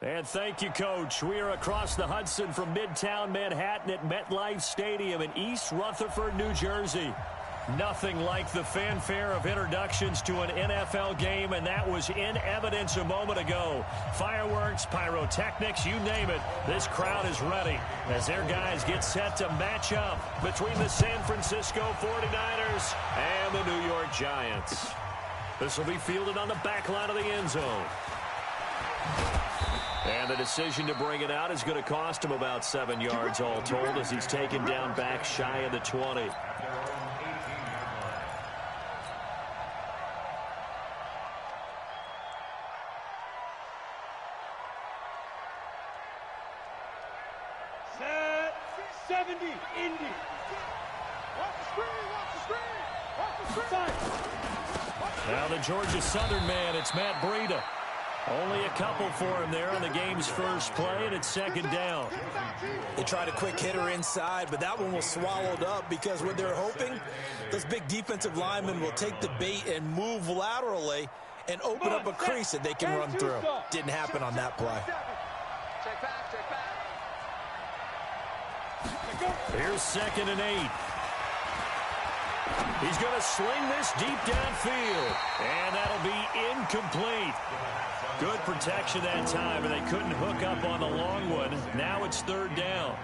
And thank you, Coach. We are across the Hudson from Midtown Manhattan at MetLife Stadium in East Rutherford, New Jersey. Nothing like the fanfare of introductions to an NFL game, and that was in evidence a moment ago. Fireworks, pyrotechnics, you name it. This crowd is ready as their guys get set to match up between the San Francisco 49ers and the New York Giants. This will be fielded on the back line of the end zone. And the decision to bring it out is going to cost him about 7 yards all told as he's taken down back shy of the 20. Set 70, Indy. Watch the screen, watch the screen, watch the screen. Now the Georgia Southern man, it's Matt Breida. Only a couple for him there on the game's first play, and it's second down. They tried a quick hitter inside, but that one was swallowed up because what they're hoping, those big defensive linemen will take the bait and move laterally and open up a crease that they can run through. Didn't happen on that play. Check back, check back. Here's 2nd and 8. He's going to sling this deep downfield, and that'll be incomplete. Good protection that time, and they couldn't hook up on the long one. Now it's 3rd down.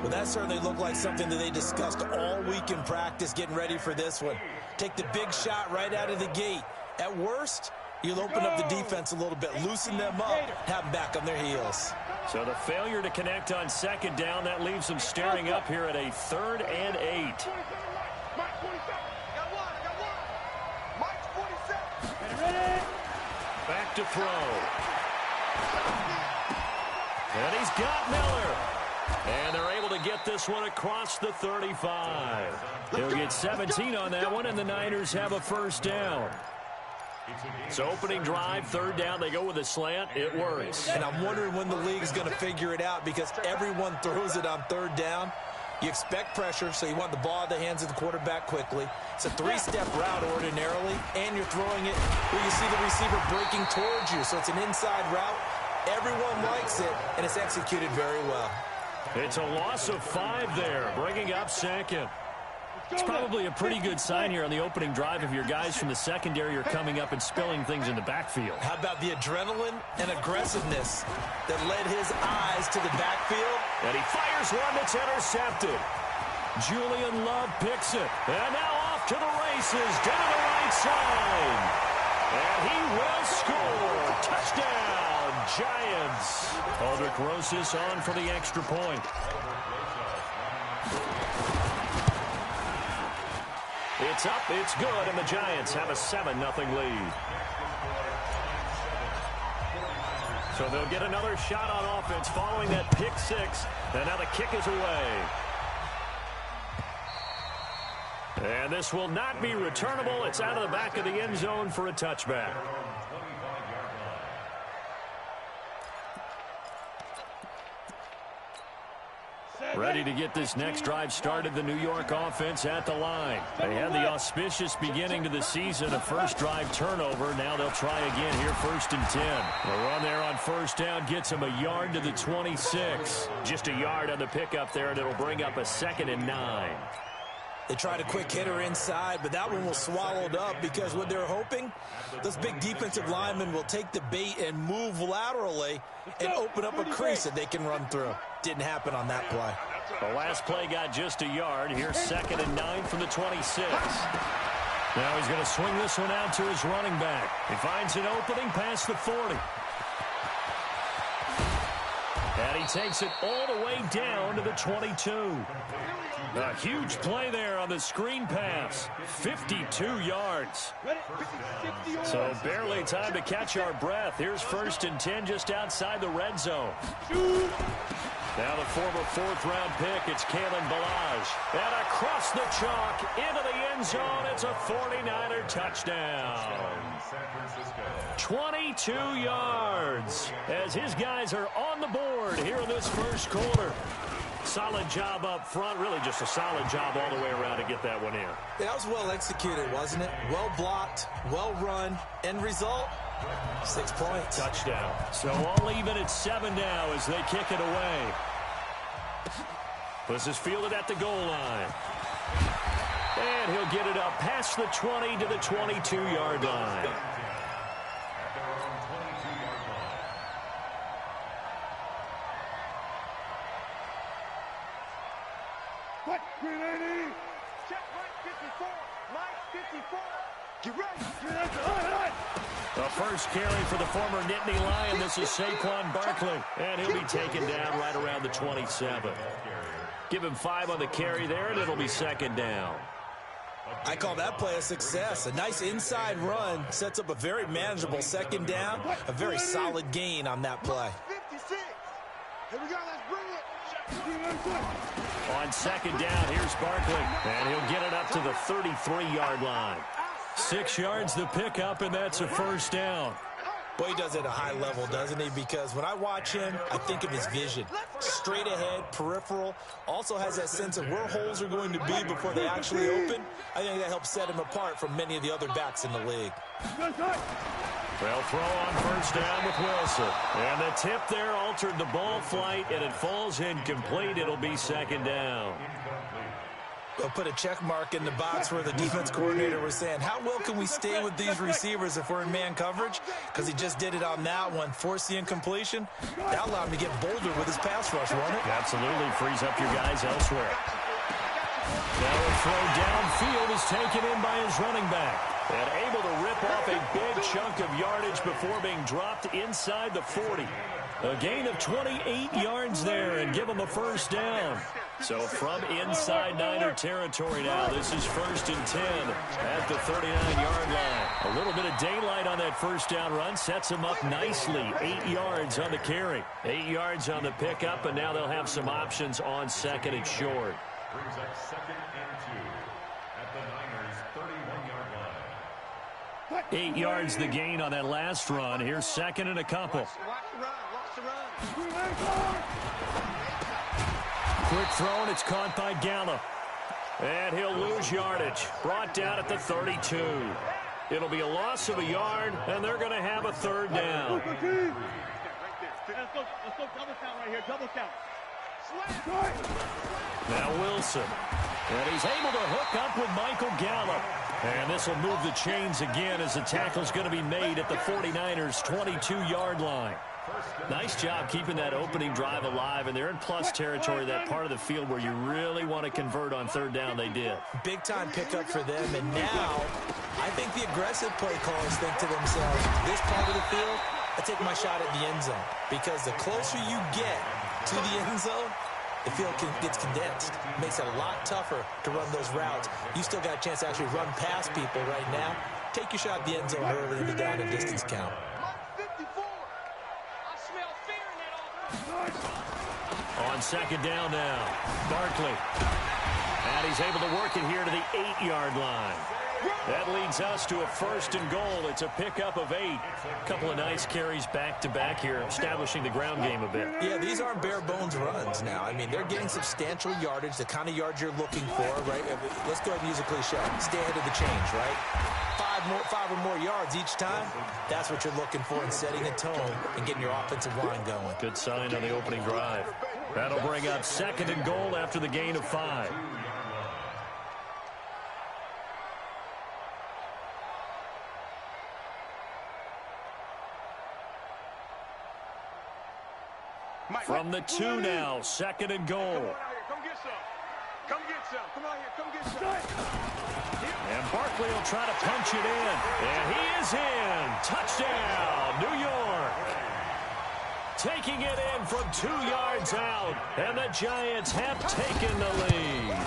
Well, that certainly looked like something that they discussed all week in practice, getting ready for this one. Take the big shot right out of the gate. At worst, you'll open up the defense a little bit, loosen them up, have them back on their heels. So the failure to connect on 2nd down, that leaves them staring up here at a 3rd and 8. Back to throw. And he's got Miller. And they're able to get this one across the 35. He'll get 17 on that one, and the Niners have a 1st down. So opening drive, 3rd down, they go with a slant. It works. And I'm wondering when the league's going to figure it out because everyone throws it on 3rd down. You expect pressure, so you want the ball in the hands of the quarterback quickly. It's a 3-step route ordinarily, and you're throwing it where you see the receiver breaking towards you. So it's an inside route. Everyone likes it, and it's executed very well. It's a loss of 5 there, bringing up 2nd. It's probably a pretty good sign here on the opening drive if your guys from the secondary are coming up and spilling things in the backfield. How about the adrenaline and aggressiveness that led his eyes to the backfield? And he fires one that's intercepted. Julian Love picks it. And now off to the races, down to the right side. And he will score. Touchdown, Giants. Aldrich Rosas on for the extra point. It's up, it's good, and the Giants have a 7-0 lead. So they'll get another shot on offense following that pick 6, and now the kick is away. And this will not be returnable. It's out of the back of the end zone for a touchback. Ready to get this next drive started, the New York offense at the line. They had the auspicious beginning to the season, a first drive turnover. Now they'll try again here, 1st and 10. The run there on 1st down gets them a yard to the 26. Just a yard on the pickup there, and it'll bring up a 2nd and 9. They tried a quick hitter inside, but that one was swallowed up because what they're hoping, those big defensive linemen will take the bait and move laterally and open up a crease that they can run through. Didn't happen on that play. The last play got just a yard. Here's 2nd and 9 from the 26. Now he's going to swing this one out to his running back. He finds an opening past the 40. And he takes it all the way down to the 22. A huge play there on the screen pass. 52 yards. So barely time to catch our breath. Here's 1st and 10 just outside the red zone. Now the former 4th-round pick, it's Kalen Ballage. And across the chalk, into the end zone, it's a 49er touchdown. 22 yards as his guys are on the board here in this first quarter. Solid job up front, really just a solid job all the way around to get that one in. That was well executed, wasn't it? Well blocked, well run. End result, 6 points. Touchdown. So all even at 7 now as they kick it away. This is fielded at the goal line. And he'll get it up past the 20 to the 22-yard line. What? 380. Check Mike 54. Mike 54. Get ready. The first carry for the former Nittany Lion. This is Saquon Barkley. And he'll be taken down right around the 27. Give him 5 on the carry there, and it'll be 2nd down. I call that play a success. A nice inside run sets up a very manageable 2nd down. A very solid gain on that play. 56. Here we go. Let's bring it. On 2nd down, here's Barkley. And he'll get it up to the 33-yard line. 6 yards the pickup, and that's a 1st down. Boy, he does it at a high level, doesn't he? Because when I watch him, I think of his vision. Straight ahead, peripheral. Also has that sense of where holes are going to be before they actually open. I think that helps set him apart from many of the other backs in the league. They'll throw on 1st down with Wilson. And the tip there altered the ball flight, and it falls incomplete. It'll be 2nd down. They'll put a check mark in the box where the defense coordinator was saying, how well can we stay with these receivers if we're in man coverage? Because he just did it on that one, forced the incompletion. That allowed him to get bolder with his pass rush, won't it? Absolutely frees up your guys elsewhere. Now a throw downfield is taken in by his running back. And able to rip off a big chunk of yardage before being dropped inside the 40. A gain of 28 yards there and give him a 1st down. So from inside Niner territory now, this is 1st and 10 at the 39-yard line. A little bit of daylight on that 1st down run sets him up nicely. 8 yards on the carry, 8 yards on the pickup, and now they'll have some options on 2nd and short. Brings up 2nd and 2 at the Niners' 31-yard line. 8 yards the gain on that last run. Here's 2nd and a couple. Watch the run. Watch the run. Quick throw, and it's caught by Gallup. And he'll lose yardage. Brought down at the 32. It'll be a loss of a yard, and they're going to have a 3rd down. Let's go double count right here. Double count. Now Wilson. And he's able to hook up with Michael Gallup. And this will move the chains again as the tackle's going to be made at the 49ers' 22-yard line. Nice job keeping that opening drive alive, and they're in plus territory, that part of the field where you really want to convert on 3rd down. They did. Big-time pickup for them, and now I think the aggressive play callers think to themselves, this part of the field, I take my shot at the end zone, because the closer you get to the end zone, the field gets condensed. It makes it a lot tougher to run those routes. You still got a chance to actually run past people right now. Take your shot at the end zone early in the down and distance count. On 2nd down now, Barkley. And he's able to work it here to the 8-yard line. That leads us to a 1st and goal. It's a pickup of 8. A couple of nice carries back-to-back here, establishing the ground game a bit. Yeah, these aren't bare-bones runs now. I mean, they're getting substantial yardage, the kind of yards you're looking for, right? Let's go ahead and use a cliche. Stay ahead of the change, right? 5 or more yards each time. That's what you're looking for in setting a tone and getting your offensive line going. Good sign on the opening drive. That'll bring up 2nd and goal after the gain of 5. From the 2 now, 2nd and goal. Come get some. Come get some. Come on here. Come get some. And Barkley will try to punch it in. And he is in. Touchdown, New York. Taking it in from 2 yards out. And the Giants have taken the lead.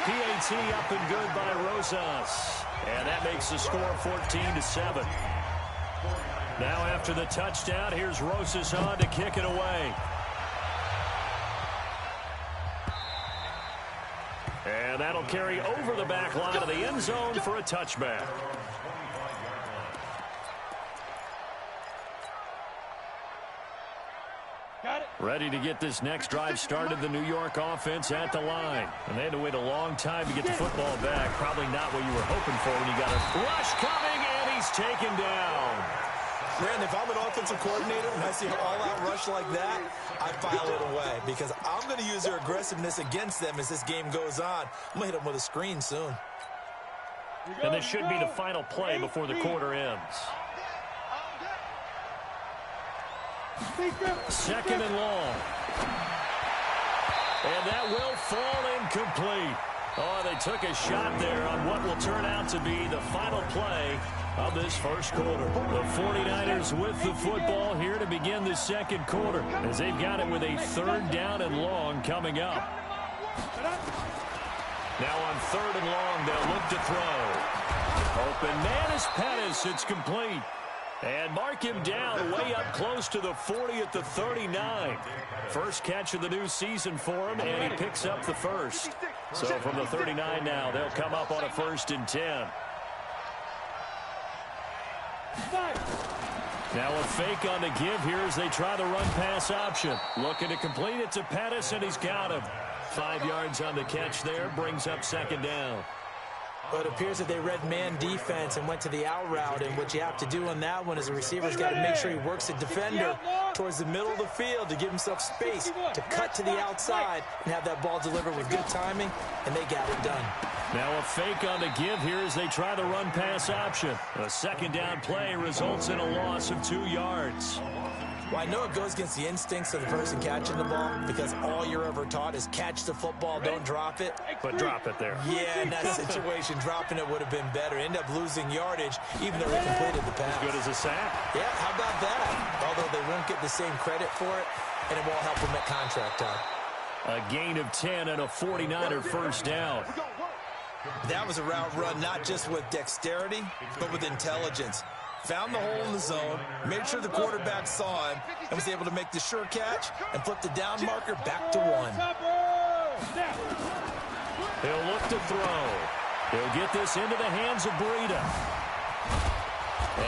PAT up and good by Rosas. And that makes the score 14-7. Now after the touchdown, here's Rosas on to kick it away. And that'll carry over the back line of the end zone for a touchback. Ready to get this next drive started, the New York offense at the line. And they had to wait a long time to get the football back. Probably not what you were hoping for when you got a rush coming, and he he's taken down. Brandon, if I'm an offensive coordinator and I see an all-out rush like that, I file it away because I'm going to use their aggressiveness against them as this game goes on. I'm going to hit them with a screen soon. And this should be the final play before the quarter ends. Second and long. And that will fall incomplete. Oh, they took a shot there on what will turn out to be the final play of this first quarter. The 49ers with the football here to begin the second quarter as they've got it with a third down and long coming up. Now on third and long, they'll look to throw. Open man is Pettis. It's complete. And mark him down way up close to the 40 at the 39. First catch of the new season for him, and he picks up the first. So from the 39 now, they'll come up on a 1st and 10. Now a fake on the give here as they try the run-pass option. Looking to complete it to Pettis, and he's got him. 5 yards on the catch there, brings up second down. Well, it appears that they read man defense and went to the out route, and what you have to do on that one is the receiver's got to make sure he works the defender towards the middle of the field to give himself space to cut to the outside and have that ball delivered with good timing, and they got it done. Now a fake on the give here as they try the run-pass option. A second down play results in a loss of 2 yards. Well, I know it goes against the instincts of the person catching the ball because all you're ever taught is catch the football, don't drop it. But drop it there. Yeah, in that situation, dropping it would have been better. End up losing yardage, even though they completed the pass. As good as a sack. Yeah, how about that? Although they won't get the same credit for it, and it won't help them at contract time. A gain of 10 and a 49er first down. That was a route run not just with dexterity, but with intelligence. Found the hole in the zone, made sure the quarterback saw him, and was able to make the sure catch and flip the down marker back to 1. He'll look to throw. He'll get this into the hands of Breida.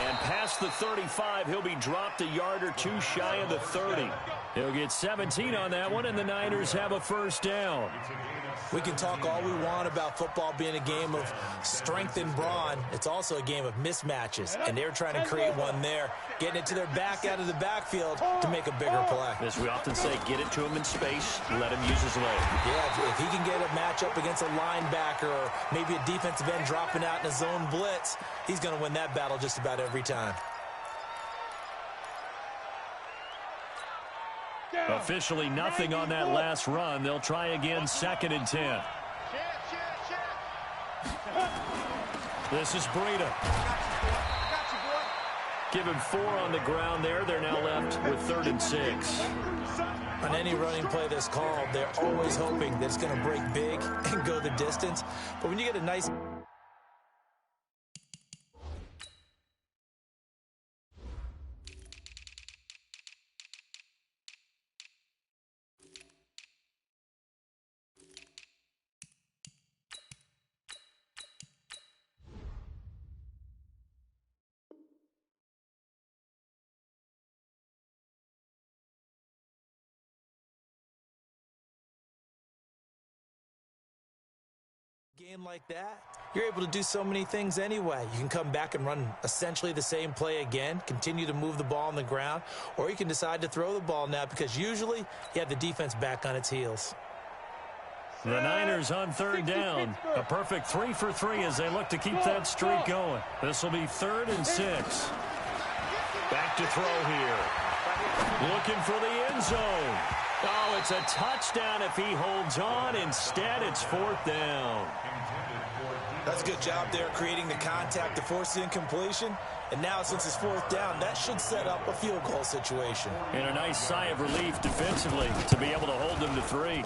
And past the 35, he'll be dropped a yard or two shy of the 30. He'll get 17 on that one, and the Niners have a first down. We can talk all we want about football being a game of strength and brawn. It's also a game of mismatches, and they're trying to create one there, getting it to their back out of the backfield to make a bigger play. As we often say, get it to him in space, let him use his leg. Yeah, if he can get a matchup against a linebacker or maybe a defensive end dropping out in a zone blitz, he's going to win that battle just about every time. Officially nothing on that last run. They'll try again, 2nd and 10. This is Breida. Give him 4 on the ground there. They're now left with 3rd and 6. On any running play that's called, they're always hoping that it's going to break big and go the distance. But when you get a nice... game like that, you're able to do so many things anyway. You can come back and run essentially the same play again, continue to move the ball on the ground, or you can decide to throw the ball now because usually you have the defense back on its heels. The Niners on 3rd down. A perfect 3 for 3 as they look to keep that streak going. This will be 3rd and 6. Back to throw here. Looking for the end zone. Oh, it's a touchdown if he holds on. Instead, it's 4th down. That's a good job there creating the contact to force the incompletion. And now since it's 4th down, that should set up a field goal situation. And a nice sigh of relief defensively to be able to hold them to 3.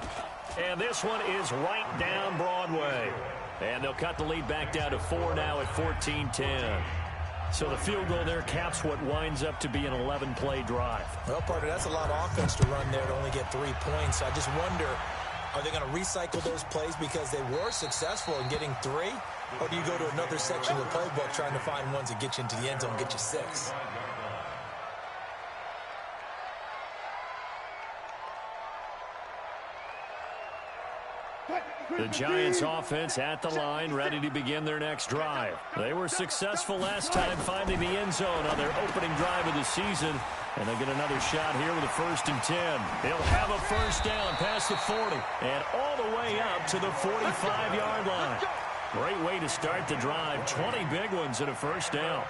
And this one is right down Broadway. And they'll cut the lead back down to 4 now at 14-10. So the field goal there caps what winds up to be an 11-play drive. Well, partner, that's a lot of offense to run there to only get 3 points. I just wonder, are they going to recycle those plays because they were successful in getting 3? Or do you go to another section of the playbook trying to find ones that get you into the end zone and get you 6? The Giants offense at the line, ready to begin their next drive. They were successful last time finding the end zone on their opening drive of the season. And they get another shot here with a 1st and 10. He'll have a first down past the 40 and all the way up to the 45-yard line. Great way to start the drive. 20 big ones and a first down.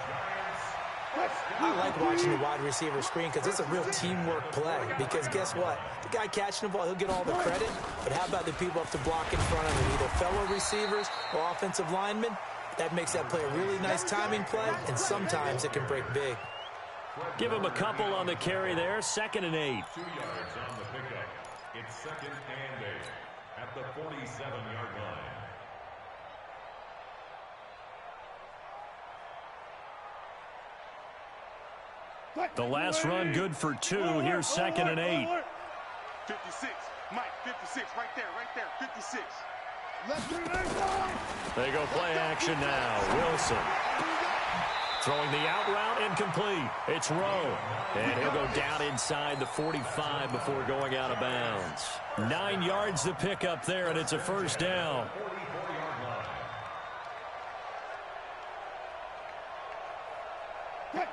I like watching the wide receiver screen because it's a real teamwork play. Because guess what? The guy catching the ball, he'll get all the credit. But how about the people up to block in front of him? Either fellow receivers or offensive linemen. That makes that play a really nice timing play. And sometimes it can break big. Give him a couple on the carry there. 2nd and 8. 2 yards on the pickup. It's 2nd and 8 at the 47-yard line. The last run good for 2. Here's 2nd and 8. 56. Mike, 56. Right there. 56. They go play action now. Wilson. Throwing the out route, incomplete. It's Rowe. And he'll go down inside the 45 before going out of bounds. 9 yards to pick up there, and it's a first down.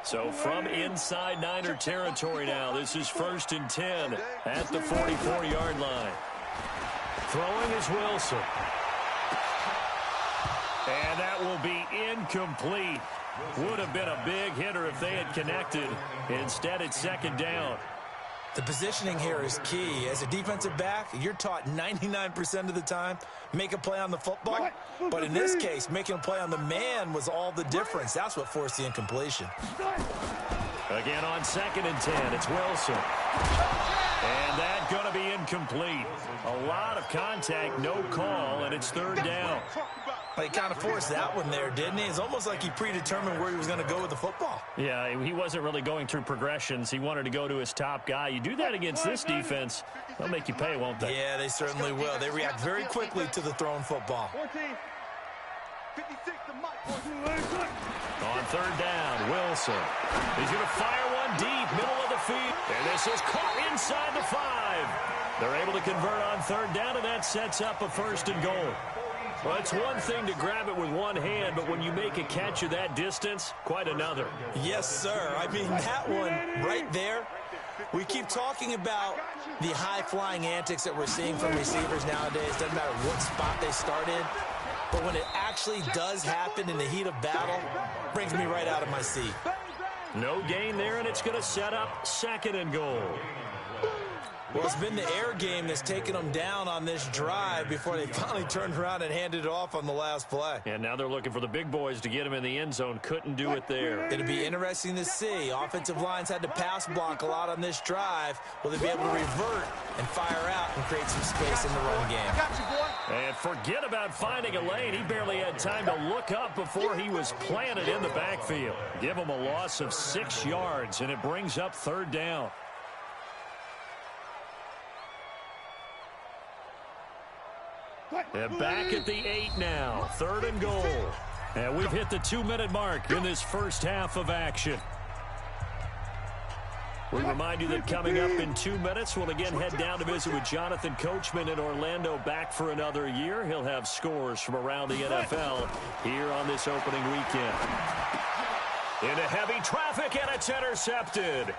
So from inside Niner territory now, this is 1st and 10 at the 44-yard line. Throwing is Wilson. And that will be incomplete. Would have been a big hitter if they had connected. Instead, it's 2nd down. The positioning here is key. As a defensive back, you're taught 99% of the time, make a play on the football. But in this case, making a play on the man was all the difference. That's what forced the incompletion. Again on 2nd and 10, it's Wilson. And that's going to be incomplete. A lot of contact, no call, and it's 3rd down. Well, he kind of forced that one there, didn't he? It's almost like he predetermined where he was going to go with the football. Yeah, he wasn't really going through progressions. He wanted to go to his top guy. You do that against this defense, they'll make you pay, won't they? Yeah, they certainly will. They react very quickly to the thrown football. 14. 56 to Mike. On 3rd down, Wilson. He's going to fire one deep, middle of the field. And this is caught inside the 5. They're able to convert on 3rd down, and that sets up a 1st and goal. Well, it's one thing to grab it with one hand, but when you make a catch of that distance, quite another. Yes, sir. I mean, that one right there, we keep talking about the high-flying antics that we're seeing from receivers nowadays. Doesn't matter what spot they start in. But when it actually does happen in the heat of battle, brings me right out of my seat. No gain there, and it's going to set up 2nd and goal. Well, it's been the air game that's taken them down on this drive before they finally turned around and handed it off on the last play. And now they're looking for the big boys to get him in the end zone. Couldn't do it there. It'll be interesting to see. Offensive lines had to pass block a lot on this drive. Will they be able to revert and fire out and create some space in the run game? And forget about finding a lane. He barely had time to look up before he was planted in the backfield. Give him a loss of 6 yards, and it brings up 3rd down. They're back at the 8 now. 3rd and goal. And we've hit the 2-minute mark in this first half of action. We remind you that coming up in 2 minutes, we'll again head down to visit with Jonathan Coachman in Orlando, back for another year. He'll have scores from around the NFL here on this opening weekend. Into heavy traffic, and it's intercepted.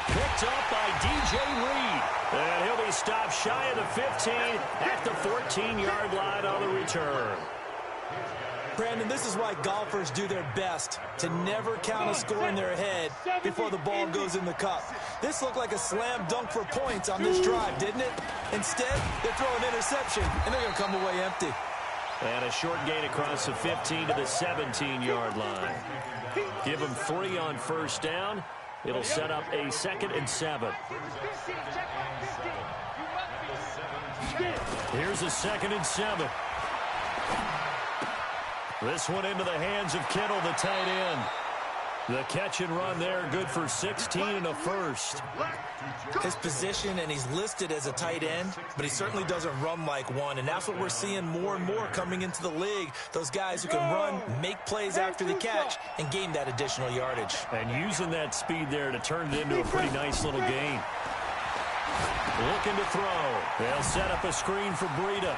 Picked up by DJ Reed. And he'll be stopped shy of the 15 at the 14-yard line on the return. Brandon, this is why golfers do their best to never count a score in their head before the ball goes in the cup. This looked like a slam dunk for points on this drive, didn't it? Instead, they throw an interception, and they're going to come away empty. And a short gain across the 15 to the 17-yard line. Give them 3 on first down. It'll set up a 2nd and 7. Here's a 2nd and 7. This one into the hands of Kittle, the tight end. The catch and run there, good for 16 and a first. His position, and he's listed as a tight end, but he certainly doesn't run like one, and that's what we're seeing more and more coming into the league. Those guys who can run, make plays after the catch, and gain that additional yardage. And using that speed there to turn it into a pretty nice little gain. Looking to throw. They'll set up a screen for Breida.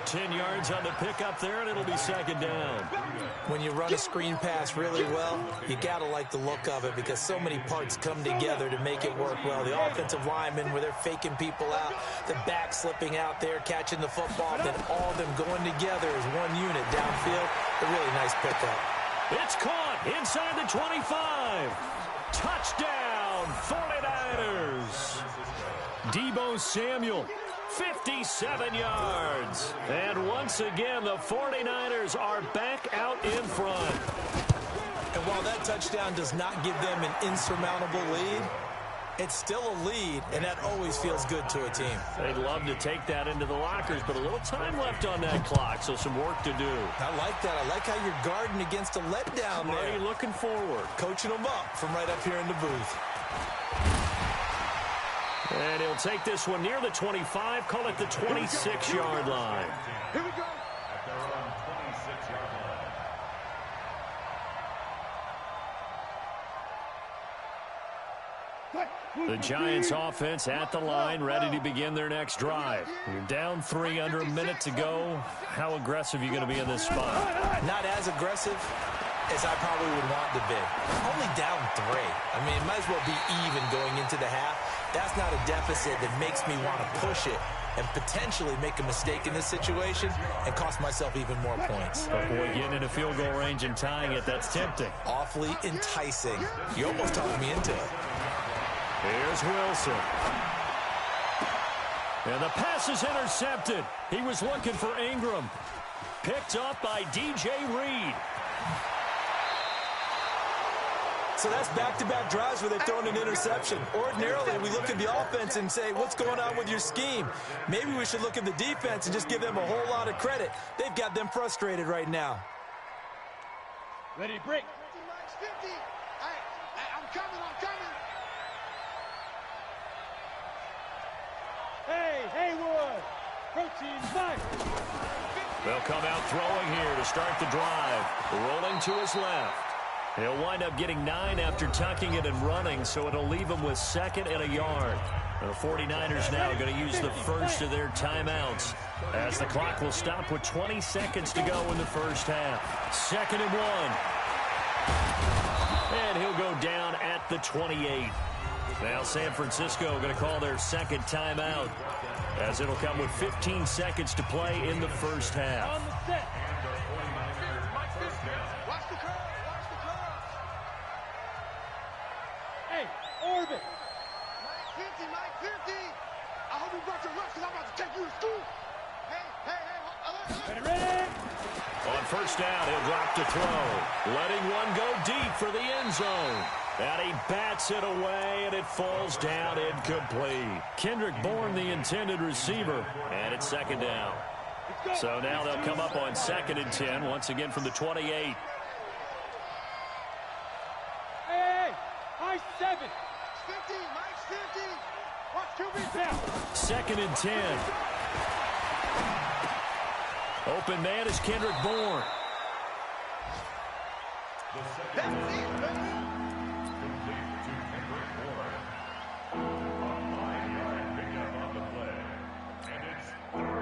10 yards on the pickup there, and it'll be second down. When you run a screen pass really well, you got to like the look of it because so many parts come together to make it work well. The offensive linemen, where they're faking people out, the back slipping out there, catching the football, then all of them going together as one unit downfield. A really nice pickup. It's caught inside the 25. Touchdown, 49ers. Deebo Samuel. 57 yards. And once again, the 49ers are back out in front. And while that touchdown does not give them an insurmountable lead, it's still a lead, and that always feels good to a team. They'd love to take that into the lockers, but a little time left on that clock, so some work to do. I like that. I like how you're guarding against a letdown there. Already looking forward. Coaching them up from right up here in the booth. And he'll take this one near the 25, call it the 26-yard line. Here we go. At their own 26-yard line. The Giants offense at the line, ready to begin their next drive. You're down 3 under a minute to go. How aggressive are you going to be in this spot? Not as aggressive as I probably would want to be. Only down 3. I mean, it might as well be even going into the half. That's not a deficit that makes me want to push it and potentially make a mistake in this situation and cost myself even more points. But boy, getting in a field goal range and tying it, that's tempting. Awfully enticing. You almost talked me into it. Here's Wilson. And the pass is intercepted. He was looking for Ingram. Picked up by DJ Reed. So that's back-to-back drives where they've thrown an interception. Ordinarily, we look at the offense and say, what's going on with your scheme? Maybe we should look at the defense and just give them a whole lot of credit. They've got them frustrated right now. Ready, break. 50. Hey, I'm coming. Hey, Haywood. Protein Mike. They'll come out throwing here to start the drive. Rolling to his left. He'll wind up getting 9 after tucking it and running, so it'll leave him with 2nd and a yard. The 49ers now going to use the first of their timeouts as the clock will stop with 20 seconds to go in the first half. 2nd and 1. And he'll go down at the 28. Now San Francisco going to call their 2nd timeout as it'll come with 15 seconds to play in the first half. On the set. Watch the curve. Hey, Orbit. Mike 50. I hope you brought your lunch because I'm about to take you to school. Hey. Ready? On first down, he'll drop to throw. Letting one go deep for the end zone. And he bats it away, and it falls down incomplete. Kendrick Bourne, the intended receiver, and it's 2nd down. So now they'll come up on 2nd and 10, once again from the 28. Hey, Mike 7. 50, Mike 50. Watch QB down. 2nd and 10. Open man is Kendrick Bourne. That's it, baby.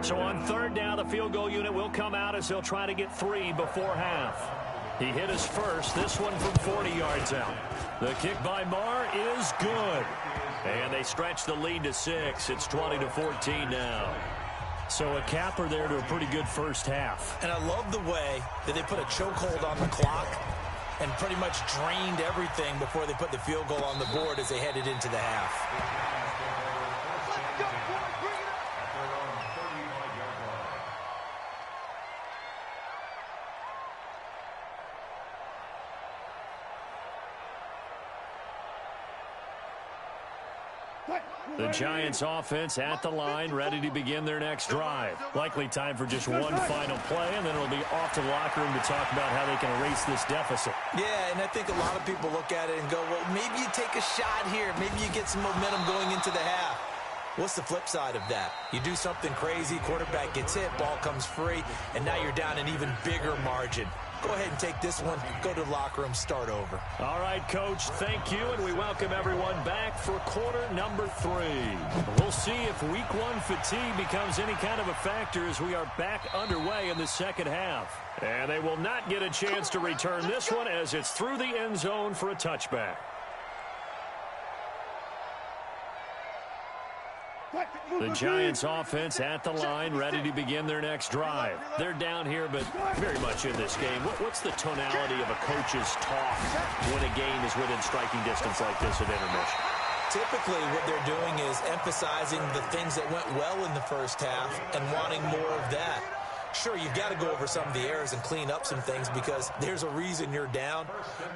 So on 3rd down, the field goal unit will come out as they'll try to get 3 before half. He hit his first, this one from 40 yards out. The kick by Marr is good. And they stretch the lead to 6. It's 20-14 now. So a capper there to a pretty good first half. And I love the way that they put a chokehold on the clock and pretty much drained everything before they put the field goal on the board as they headed into the half. Let's go, boys. Bring it up. The Giants offense at the line, ready to begin their next drive. Likely time for just one final play, and then it'll be off to the locker room to talk about how they can erase this deficit. Yeah, and I think a lot of people look at it and go, well, maybe you take a shot here. Maybe you get some momentum going into the half. What's the flip side of that? You do something crazy, quarterback gets hit, ball comes free, and now you're down an even bigger margin. go ahead and take this one, go to the locker room, start over. All right, Coach, thank you, and we welcome everyone back for quarter number 3. We'll see if week 1 fatigue becomes any kind of a factor as we are back underway in the second half. And they will not get a chance to return this one as it's through the end zone for a touchback. The Giants offense at the line, ready to begin their next drive. They're down here, but very much in this game. What's the tonality of a coach's talk when a game is within striking distance like this at intermission? Typically, what they're doing is emphasizing the things that went well in the first half and wanting more of that. Sure, you've got to go over some of the errors and clean up some things because there's a reason you're down.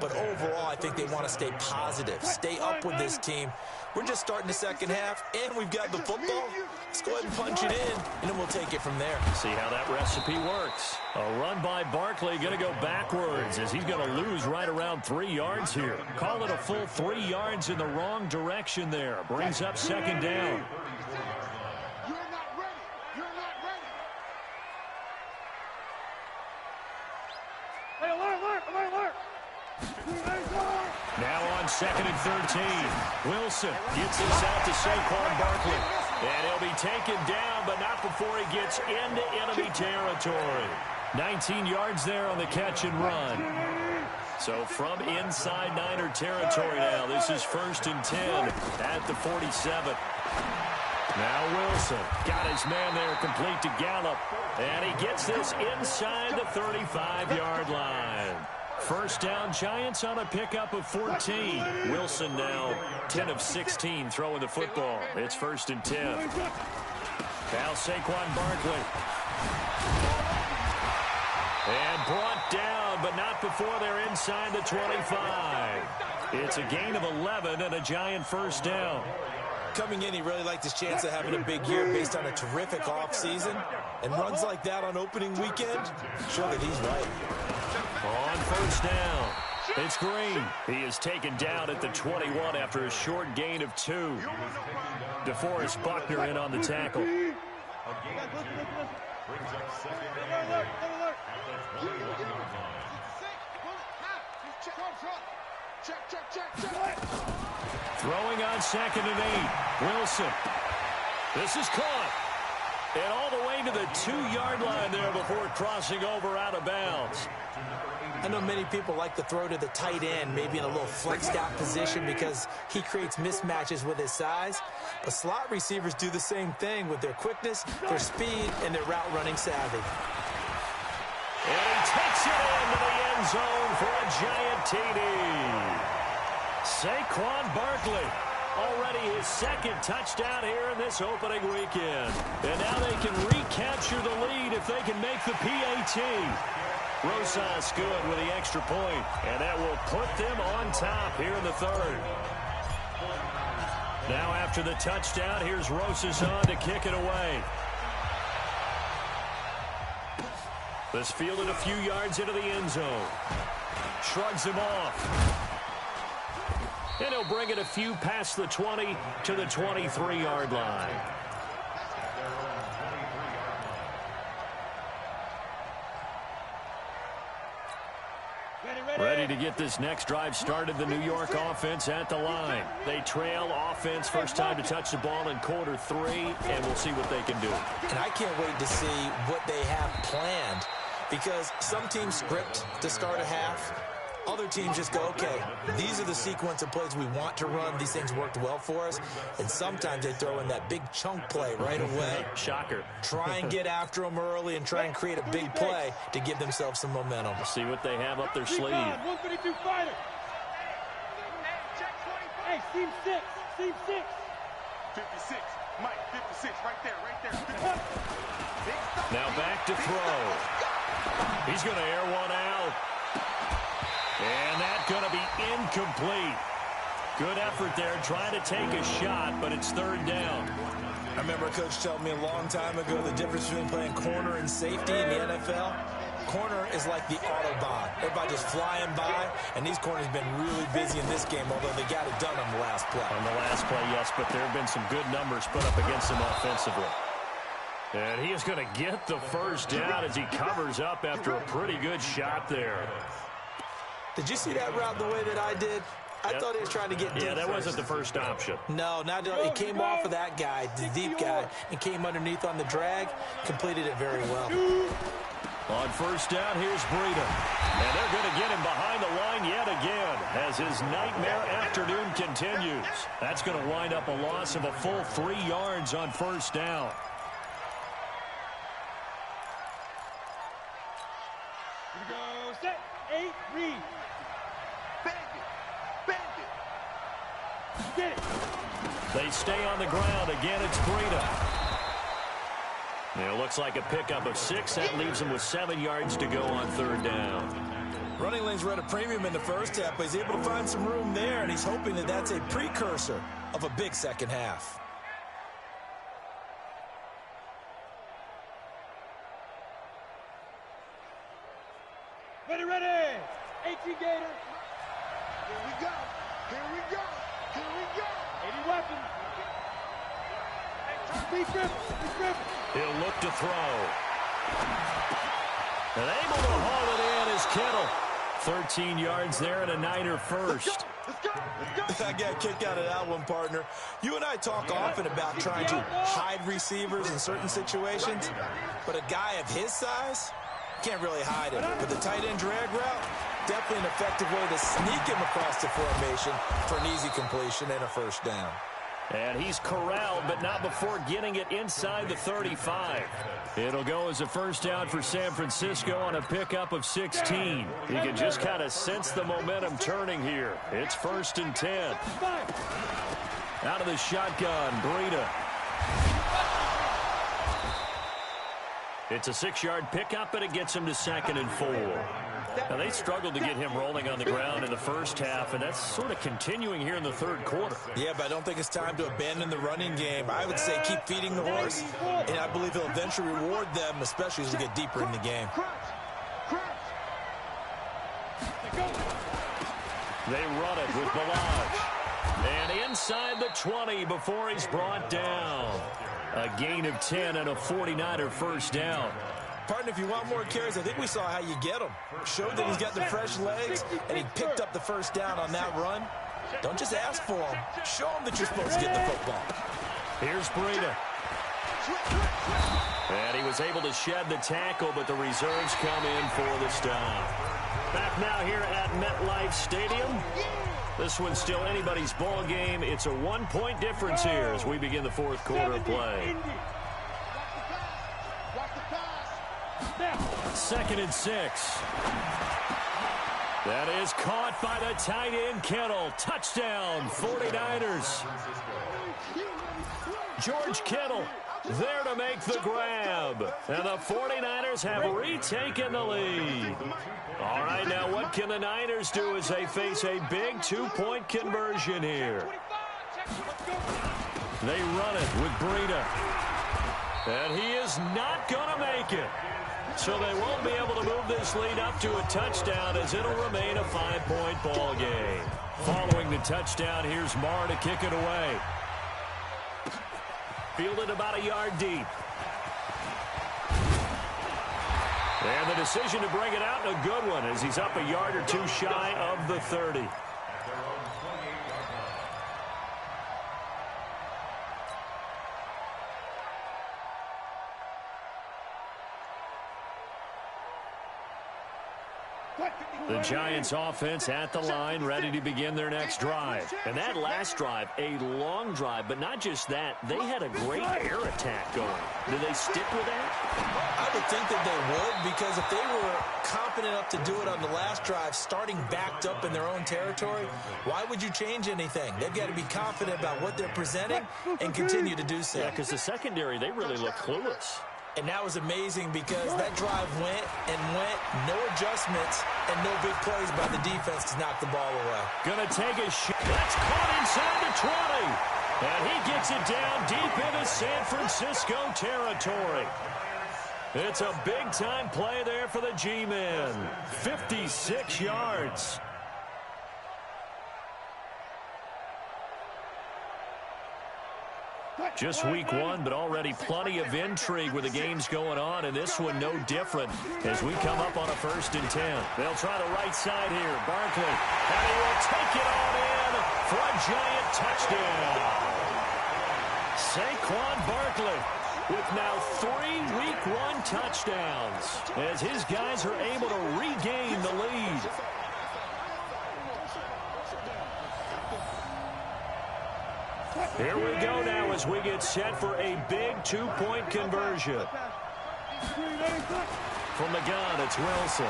But overall, I think they want to stay positive, stay up with this team. We're just starting the second half, and we've got the football. Let's go ahead and punch it in, and then we'll take it from there. See how that recipe works. A run by Barkley, going to go backwards as he's going to lose right around 3 yards here. Call it a full 3 yards in the wrong direction there. Brings up second down. Now on 2nd and 13. Wilson gets this out to Saquon Barkley. And he'll be taken down, but not before he gets into enemy territory. 19 yards there on the catch and run. So from inside Niner territory now, this is 1st and 10 at the 47. Now Wilson got his man there complete to Gallup. And he gets this inside the 35-yard line. First down, Giants on a pickup of 14. Wilson now 10 of 16 throwing the football. It's 1st and 10. Now Saquon Barkley. And brought down, but not before they're inside the 25. It's a gain of 11 and a Giant first down. Coming in, he really liked his chance of having a big year based on a terrific offseason. And runs like that on opening weekend, show that he's right. On first down, it's Green. He is taken down at the 21 after a short gain of 2. DeForest Buckner in on the tackle. Throwing on 2nd and 8. Wilson. This is caught. And all the way to the 2-yard line there before crossing over out of bounds. I know many people like to throw to the tight end, maybe in a little flexed out position because he creates mismatches with his size. But slot receivers do the same thing with their quickness, their speed, and their route running savvy. And he takes it into the end zone for a Giant TD. Saquon Barkley. Already his 2nd touchdown here in this opening weekend. And now they can recapture the lead if they can make the PAT. Rosas good with the extra point, and that will put them on top here in the 3rd. Now after the touchdown, here's Rosas on to kick it away. This fielded a few yards into the end zone. Shrugs him off. And he'll bring it a few past the 20 to the 23-yard line. Ready to get this next drive started, the New York offense at the line. They trail offense, first time to touch the ball in quarter 3, and we'll see what they can do. And I can't wait to see what they have planned because some teams script to start a half. Other teams just go, okay, these are the sequence of plays we want to run. These things worked well for us. And sometimes they throw in that big chunk play right away. Shocker. Try and get after them early and try and create a big play to give themselves some momentum. We'll see what they have up their sleeve. 152 fighter. Hey, team 6. Team 6. 56. Mike, 56. Right there. Now back to throw. He's going to air one out. And that's going to be incomplete. Good effort there, trying to take a shot, but it's 3rd down. I remember a coach telling me a long time ago the difference between playing corner and safety in the NFL. Corner is like the Autobahn. Everybody just flying by, and these corners have been really busy in this game, although they got it done on the last play. On the last play, yes, but there have been some good numbers put up against them offensively. And he is going to get the first down as he covers up after a pretty good shot there. Did you see that route the way that I did? I thought he was trying to get deep. Yeah, that wasn't the first option. No, not at all. He came off of that guy, the deep guy, and came underneath on the drag, completed it very well. On first down, here's Breida. And they're going to get him behind the line yet again as his nightmare afternoon continues. That's going to wind up a loss of a full 3 yards on first down. Here we go. Set. 8, read. Get it. They stay on the ground. Again, it's Breida. It looks like a pickup of 6. That leaves him with 7 yards to go on third down. Running lanes were at a premium in the first half, but he's able to find some room there, and he's hoping that that's a precursor of a big second half. Ready. 18 Gator. Here we go. 80 weapons. Be grip. He'll look to throw. And able to haul it in is Kittle. 13 yards there and a Niner first. Let's go. I got a kick out of that one, partner. You and I talk often about trying to hide receivers in certain situations, but a guy of his size can't really hide him. But the tight end drag route, definitely an effective way to sneak him across the formation for an easy completion and a first down. And he's corralled, but not before getting it inside the 35. It'll go as a first down for San Francisco on a pickup of 16. You can just kind of sense the momentum turning here. It's 1st and 10. Out of the shotgun, Breida. It's a 6-yard pickup, and it gets him to 2nd and 4. Now, they struggled to get him rolling on the ground in the first half, and that's sort of continuing here in the third quarter. Yeah, but I don't think it's time to abandon the running game. I would say keep feeding the horse, and I believe he'll eventually reward them, especially as we get deeper in the game. They run it with Balaj. And inside the 20 before he's brought down. A gain of 10 and a 49er first down. Partner, if you want more carries, I think we saw how you get him. Showed that he's got the fresh legs, and he picked up the first down on that run. Don't just ask for him. Show him that you're supposed to get the football. Here's Breida. And he was able to shed the tackle, but the reserves come in for the stop. Back now here at MetLife Stadium. This one's still anybody's ball game. It's a 1-point difference here as we begin the fourth quarter of play. 2nd and 6. That is caught by the tight end Kittle. Touchdown, 49ers. George Kittle there to make the grab. And the 49ers have retaken the lead. All right, now what can the Niners do as they face a big 2-point conversion here? They run it with Breida. And he is not going to make it. So they won't be able to move this lead up to a touchdown as it'll remain a 5-point ball game. Following the touchdown, here's Marr to kick it away. Fielded about a yard deep. And the decision to bring it out, a good one, as he's up a yard or two shy of the 30. The Giants offense at the line, ready to begin their next drive. And that last drive, a long drive, but not just that. They had a great air attack going. Do they stick with that? I would think that they would, because if they were confident enough to do it on the last drive, starting backed up in their own territory, why would you change anything? They've got to be confident about what they're presenting and continue to do so. Yeah, because the secondary, they really look clueless. And that was amazing because that drive went and went, no adjustments, and no big plays by the defense to knock the ball away. Gonna take a shot. That's caught inside the 20. And he gets it down deep into San Francisco territory. It's a big-time play there for the G-men. 56 yards. Just week one, but already plenty of intrigue with the games going on, and this one no different as we come up on a 1st and 10. They'll try the right side here. Barkley, and he will take it on in for a giant touchdown. Saquon Barkley with now 3 week one touchdowns as his guys are able to regain the lead. Here we go now as we get set for a big 2-point conversion. From the gun, it's Wilson.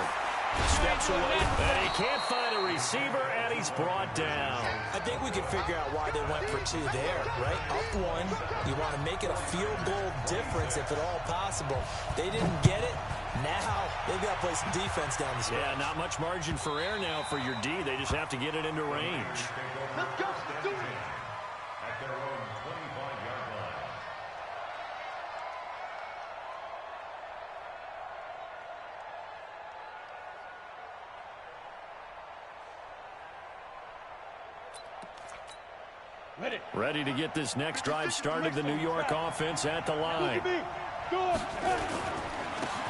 Steps away, and he can't find a receiver, and he's brought down. I think we can figure out why they went for 2 there, right? Up 1, you want to make it a field goal difference if at all possible. They didn't get it. Now they've got to play some defense down the stretch. Yeah, not much margin for error now for your D. They just have to get it into range. Let's go. Do it. At their own 25-yard line. Ready to get this next drive started. The New York offense at the line.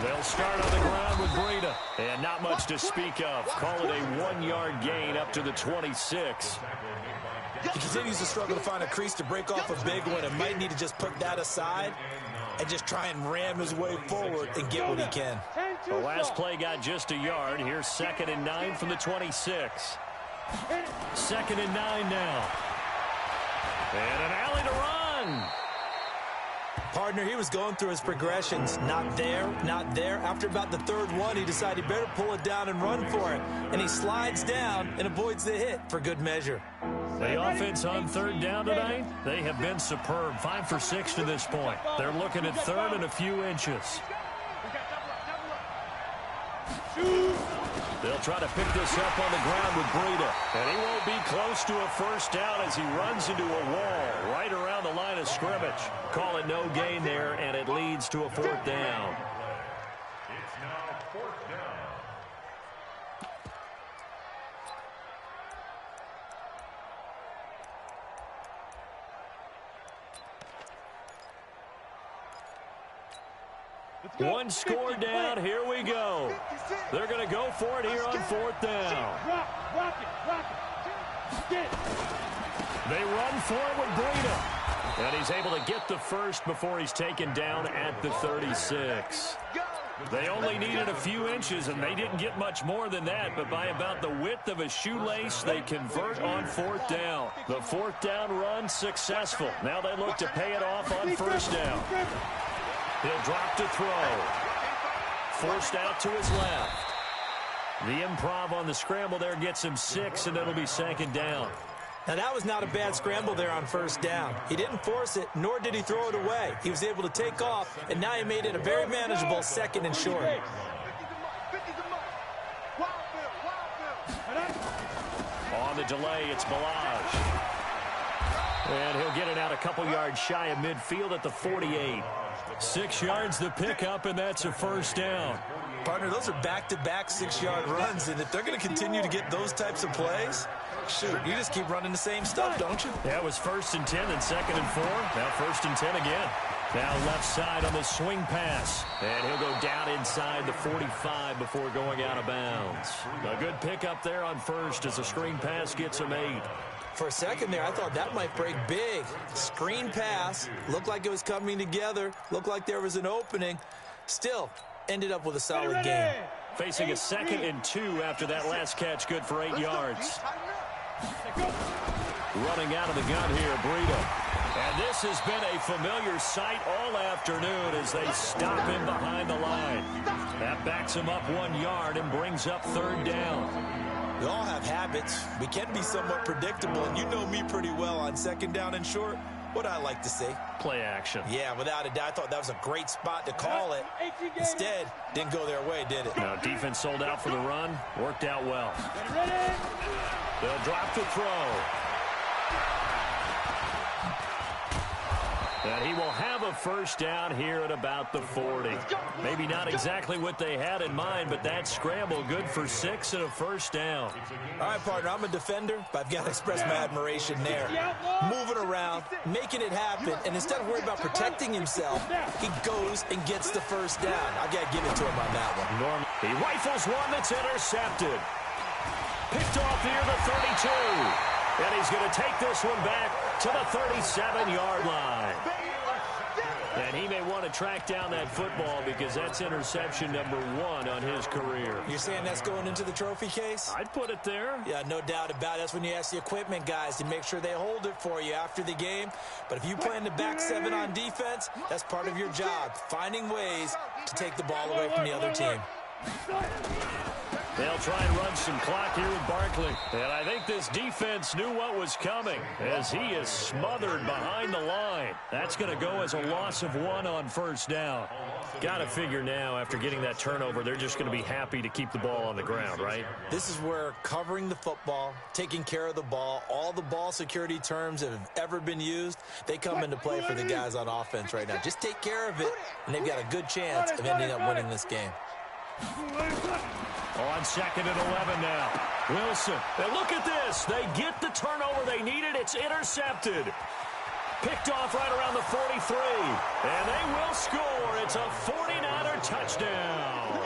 They'll start on the ground with Breida. And not much to speak of. Call it a 1-yard gain up to the 26. He continues to struggle to find a crease to break off a big one and might need to just put that aside and just try and ram his way forward and get what he can. The last play got just a yard. Here's 2nd and 9 from the 26. 2nd and 9 now. And an alley to run. Partner, he was going through his progressions. Not there, not there. After about the 3rd one, he decided he better pull it down and run for it. And he slides down and avoids the hit for good measure. The offense on 3rd down tonight, they have been superb. 5 for 6 to this point. They're looking at 3rd and a few inches. They'll try to pick this up on the ground with Breida. And he won't be close to a 1st down as he runs into a wall right around the line of scrimmage. Call it no gain there, and it leads to a 4th down. It's now 4th down. One score down. Here we go. They're going to go for it here on 4th down. They run for it with Breida. And he's able to get the first before he's taken down at the 36. They only needed a few inches, and they didn't get much more than that. But by about the width of a shoelace, they convert on 4th down. The 4th down run successful. Now they look to pay it off on 1st down. He'll drop to throw. Forced out to his left. The improv on the scramble there gets him 6, and it'll be 2nd down. Now, that was not a bad scramble there on 1st down. He didn't force it, nor did he throw it away. He was able to take off, and now he made it a very manageable 2nd and short. On the delay, it's Balaj. And he'll get it out a couple yards shy of midfield at the 48. 6 yards the pickup, and that's a 1st down. Partner, those are back-to-back 6-yard runs, and if they're going to continue to get those types of plays, shoot, you just keep running the same stuff, don't you? That was 1st and 10, then 2nd and 4. Now 1st and 10 again. Now left side on the swing pass. And he'll go down inside the 45 before going out of bounds. A good pickup there on 1st as the screen pass gets him 8. For a second there, I thought that might break big. Screen pass, looked like it was coming together, looked like there was an opening. Still, ended up with a solid game. Facing a 2nd and 2 after that last catch, good for 8 yards. Running out of the gun here, Breida. And this has been a familiar sight all afternoon as they stop him behind the line. That backs him up 1 yard and brings up 3rd down. We all have habits. We can be somewhat predictable, and you know me pretty well on 2nd down and short. What I like to see. Play action. Yeah, without a doubt. I thought that was a great spot to call it. Instead, didn't go their way, did it? No, defense sold out for the run. Worked out well. They'll drop to throw. And he will have a first down here at about the 40. Maybe not exactly what they had in mind, but that scramble good for 6 and a first down. All right, partner, I'm a defender, but I've got to express my admiration there. Moving around, making it happen, and instead of worrying about protecting himself, he goes and gets the first down. I've got to give it to him on that one. He rifles one that's intercepted. Picked off near the 32. And he's going to take this one back to the 37-yard line. And he may want to track down that football because that's interception number 1 on his career. You're saying that's going into the trophy case? I'd put it there. Yeah, no doubt about it. That's when you ask the equipment guys to make sure they hold it for you after the game. But if you play in the back 7 on defense, that's part of your job, finding ways to take the ball away from the other team. They'll try and run some clock here with Barkley. And I think this defense knew what was coming as he is smothered behind the line. That's going to go as a loss of 1 on first down. Got to figure now after getting that turnover, they're just going to be happy to keep the ball on the ground, right? This is where covering the football, taking care of the ball, all the ball security terms that have ever been used, they come into play for the guys on offense right now. Just take care of it, and they've got a good chance of ending up winning this game. On 2nd and 11 now. Wilson. And look at this. They get the turnover they needed. It's intercepted. Picked off right around the 43. And they will score. It's a 49er touchdown.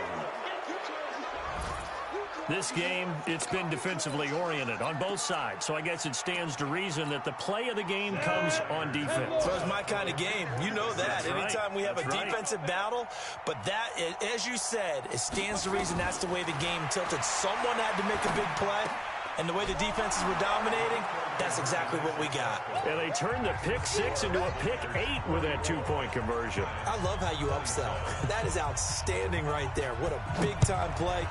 This game, it's been defensively oriented on both sides. So I guess it stands to reason that the play of the game comes on defense. So it's my kind of game. You know that. Anytime we have a defensive battle. But that, as you said, it stands to reason that's the way the game tilted. Someone had to make a big play. And the way the defenses were dominating, that's exactly what we got. And they turned the pick 6 into a pick 8 with that 2-point conversion. I love how you upsell. That is outstanding right there. What a big-time play.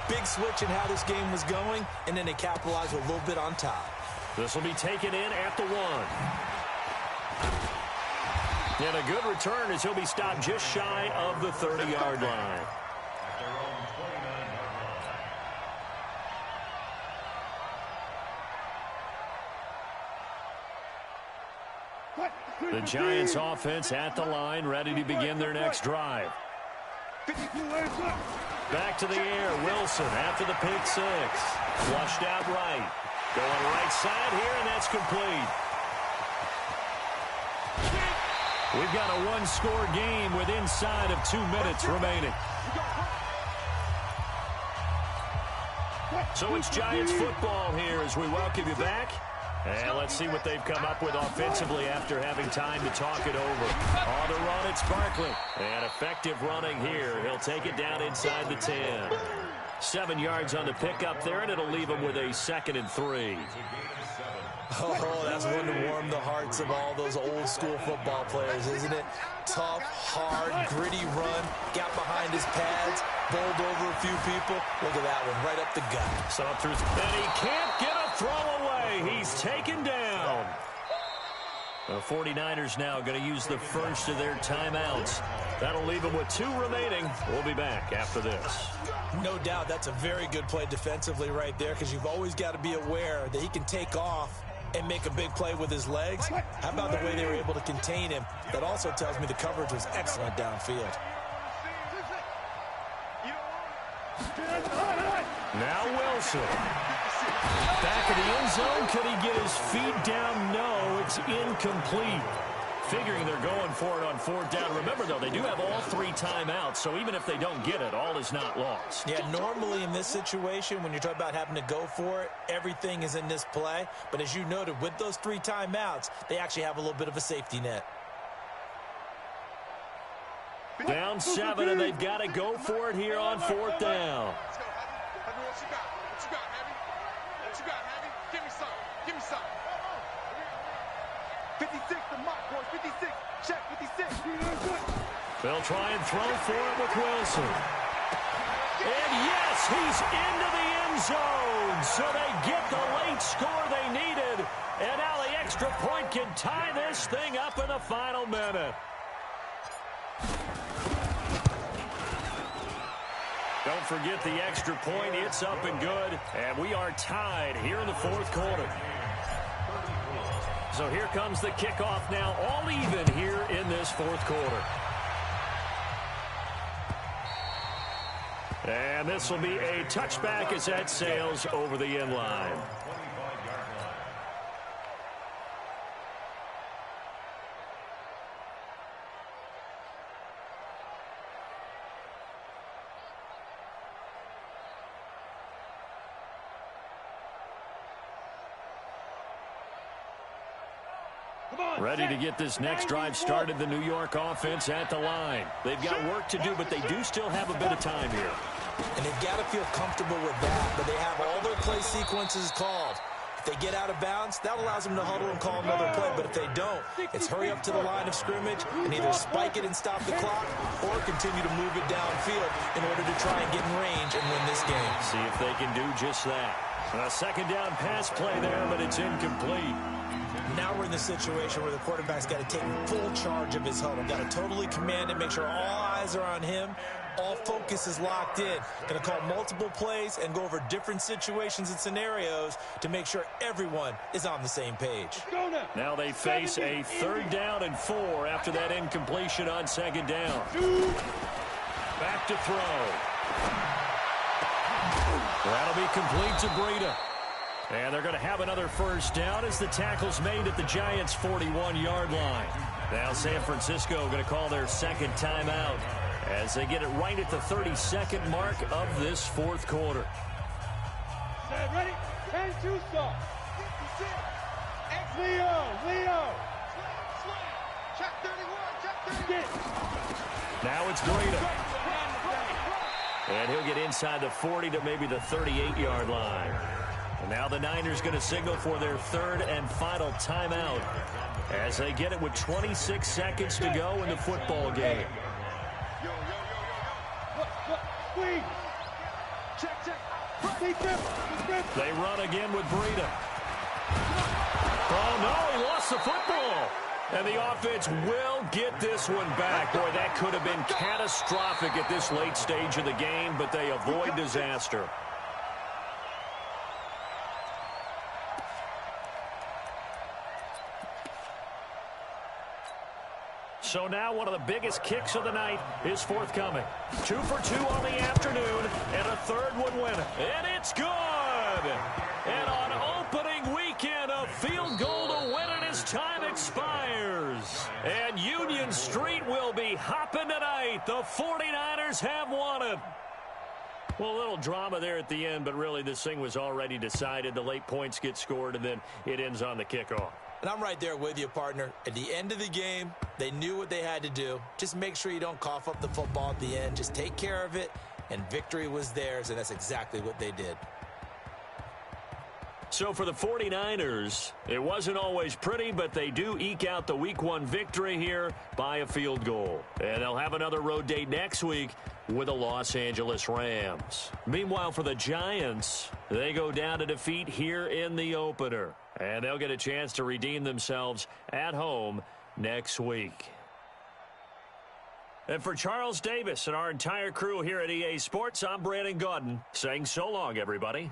Big switch in how this game was going, and then they capitalized with a little bit on top. This will be taken in at the 1. And a good return as he'll be stopped just shy of the 30-yard line. The Giants offense at the line, ready to begin their next drive. Back to the air, Wilson after the pick 6. Flushed out right. Going right side here, and that's complete. We've got a 1-score game with inside of 2 minutes remaining. So it's Giants football here as we welcome you back. And let's see what they've come up with offensively after having time to talk it over. On the run, it's Barkley. And effective running here. He'll take it down inside the 10. 7 yards on the pickup there, and it'll leave him with a 2nd and 3. Oh, that's one to warm the hearts of all those old-school football players, isn't it? Tough, hard, gritty run. Got behind his pads, bowled over a few people. Look at that one, right up the gut. So through, and he can't get a throw away. He's taken down. The 49ers now going to use the first of their timeouts. That'll leave them with 2 remaining. We'll be back after this. No doubt that's a very good play defensively right there because you've always got to be aware that he can take off and make a big play with his legs. How about the way they were able to contain him? That also tells me the coverage was excellent downfield. Now Wilson. Back of the end zone. Could he get his feet down? No, it's incomplete. Figuring they're going for it on 4th down. Remember, though, they do have all 3 timeouts, so even if they don't get it, all is not lost. Yeah, normally in this situation, when you're talking about having to go for it, everything is in this play. But as you noted, with those 3 timeouts, they actually have a little bit of a safety net. Down 7, and they've got to go for it here on 4th down. Let's go, Heavy. What you got? What you got, Heavy? What you got, Heavy? Give me some. Give me some. 56, the mock, boys. 56. Check 56. They'll try and throw for it with Wilson. And yes, he's into the end zone. So they get the late score they needed. And now the extra point can tie this thing up in the final minute. Don't forget the extra point. It's up and good. And we are tied here in the 4th quarter. So here comes the kickoff now, all even here in this fourth quarter. And this will be a touchback as that sails over the end line. Ready to get this next drive started, the New York offense at the line. They've got work to do, but they do still have a bit of time here. And they've got to feel comfortable with that, but they have all their play sequences called. If they get out of bounds, that allows them to huddle and call another play, but if they don't, it's hurry up to the line of scrimmage and either spike it and stop the clock or continue to move it downfield in order to try and get in range and win this game. See if they can do just that. A second down pass play there, but it's incomplete. Now we're in the situation where the quarterback's got to take full charge of his huddle. Got to totally command it, make sure all eyes are on him. All focus is locked in. Going to call multiple plays and go over different situations and scenarios to make sure everyone is on the same page. Now they face a 3rd down and 4 after that incompletion on 2nd down. Back to throw. That'll be complete to Breida. And they're going to have another 1st down as the tackle's made at the Giants' 41-yard line. Now San Francisco going to call their 2nd timeout as they get it right at the 32nd mark of this 4th quarter. Ready? 10 2 stop. Leo. Check 31, check 31. Now it's Breida. And he'll get inside the 40 to maybe the 38-yard line. And now the Niners going to signal for their 3rd and final timeout as they get it with 26 seconds to go in the football game. Squeeze. Check. They run again with Breida. Oh, no, he lost the football. And the offense will get this one back. Boy, that could have been catastrophic at this late stage of the game, but they avoid disaster. So now one of the biggest kicks of the night is forthcoming. 2 for 2 on the afternoon, and a 3rd one winner. And it's good! And on opening weekend, a field goal to win it as time expires. And Union Street will be hopping tonight. The 49ers have won it. Well, a little drama there at the end, but really this thing was already decided. The late points get scored, and then it ends on the kickoff. And I'm right there with you, partner. At the end of the game, they knew what they had to do. Just make sure you don't cough up the football at the end. Just take care of it, and victory was theirs, and that's exactly what they did. So for the 49ers, it wasn't always pretty, but they do eke out the Week 1 victory here by a field goal. And they'll have another road date next week with the Los Angeles Rams. Meanwhile, for the Giants, they go down to defeat here in the opener. And they'll get a chance to redeem themselves at home next week. And for Charles Davis and our entire crew here at EA Sports, I'm Brandon Gaudin saying so long, everybody.